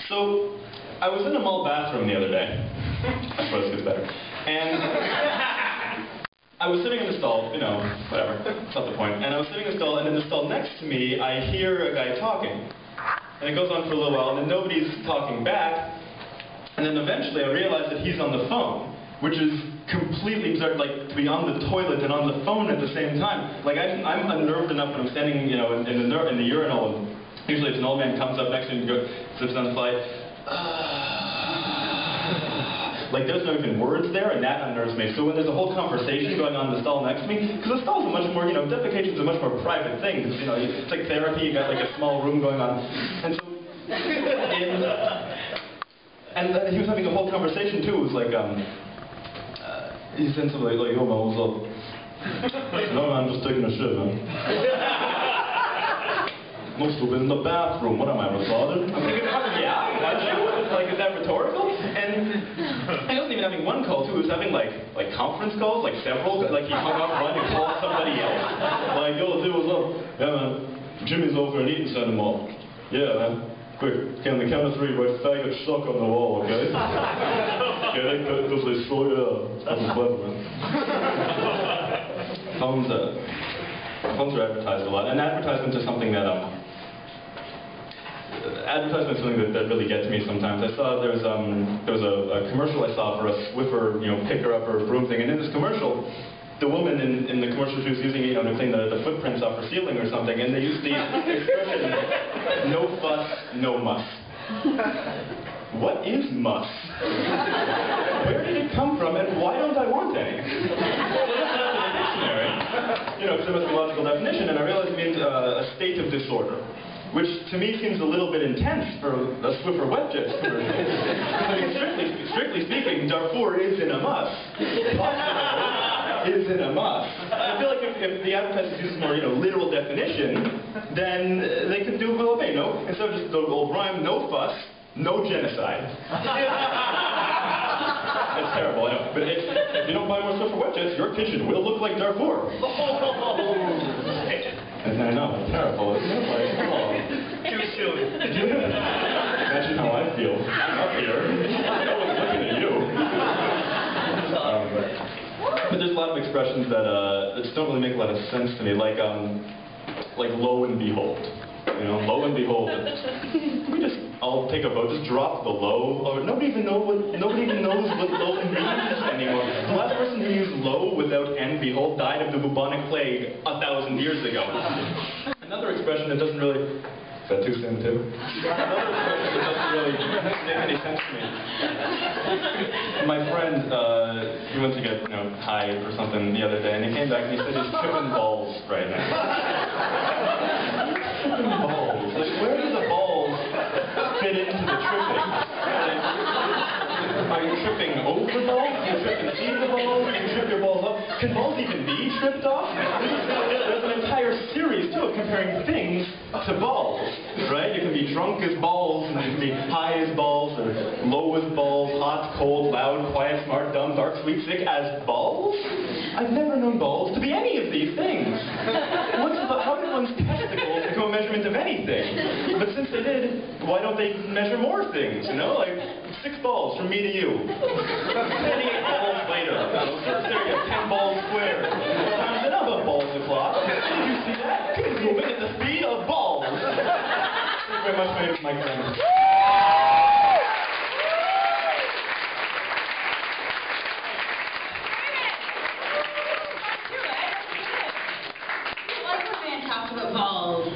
So, I was in a mall bathroom the other day. I suppose it gets better. And I was sitting in the stall, you know, whatever, that's not the point. And I was sitting in the stall, and in the stall next to me, I hear a guy talking. And it goes on for a little while, and then nobody's talking back. And then eventually I realize that he's on the phone, which is completely absurd, like, to be on the toilet and on the phone at the same time. Like, I'm unnerved enough when I'm standing, you know, in the urinal, and usually it's an old man comes up next to me and slips on the slide. Like, there's no even words there, and that unnerves me. So when there's a whole conversation going on in the stall next to me, because the stall's a much more, you know, defecation's a much more private thing, because, you know, it's like therapy, you got like a small room going on. And so, and he was having a whole conversation too. It was like, he said something like, yo man, what's up? No man, I'm just taking a shit, man. Must have been in the bathroom. What am I, retarded? I'm thinking, yeah, aren't you? Like, is that rhetorical? And he wasn't even having one call, too. He was having, like conference calls, like several. Like, he hung up one and called somebody else. Like, yo, dude, what's up? Yeah, man. Jimmy's over in Eaton Center Mall. Yeah, man. Quick, can the count of three write faggot suck on the wall, okay? Okay, because they saw you out. That's clever, man. Phones are advertised a lot. And advertisements are something that, advertisements are something that really gets me sometimes. I saw there was a commercial I saw for a Swiffer, you know, picker-upper broom thing, and in this commercial, the woman in the commercial, she was using, you know, to clean the footprints off her ceiling or something, and they used the expression, no fuss, no muss. What is muss? Where did it come from, and why don't I want any? You know, because there must be a logical definition, and I realized it means a state of disorder, which to me seems a little bit intense for a Swiffer WebJets commercial. I mean, strictly speaking, Darfur is in a muss. Is in a muss. I feel like if the advertisers use more, you know, literal definition, then they could do well, okay, no, instead of just the old rhyme, no fuss, no genocide. That's terrible, I know. But if you don't buy more stuff for WebJets, your kitchen will look like Darfur. And I know, it's terrible, isn't it? Like, oh. Too soon. Imagine how I feel. I'm up here. No one's looking at you. But there's a lot of expressions that just don't really make a lot of sense to me, like lo and behold. You know, lo and behold. I'll take a vote, just drop the lo. Or nobody even knows what lo means anymore. The last person who used lo without and behold died of the bubonic plague 1,000 years ago. Another expression that doesn't really... Is that too soon too? Another expression that doesn't really make any sense to me. My friend, he went to get, you know, high or something the other day, and he came back and he said he's tripping balls right now. Tripping balls? Like, where do the balls fit into the tripping? Like, are you tripping over balls? Are you tripping see the balls? Can you trip your balls up? Can balls even be tripped off? There's an entire series, too, of comparing things to balls, right? You can be drunk as balls, and you can be high as balls, or low as balls, hot, cold, loud, quiet, smart, dumb, dark, sweet, sick as balls? I've never known balls to be any of these things. How did one's testicles become a measurement of anything? But since they did, why don't they measure more things, you know? Like, 6 balls from me to you. 28 balls later. First there you have 10 balls squared. 4 times the number of balls o'clock. Did you see that? He's moving at the speed of balls. Thank you very much, my name is Mike Fraiman. Talked about balls.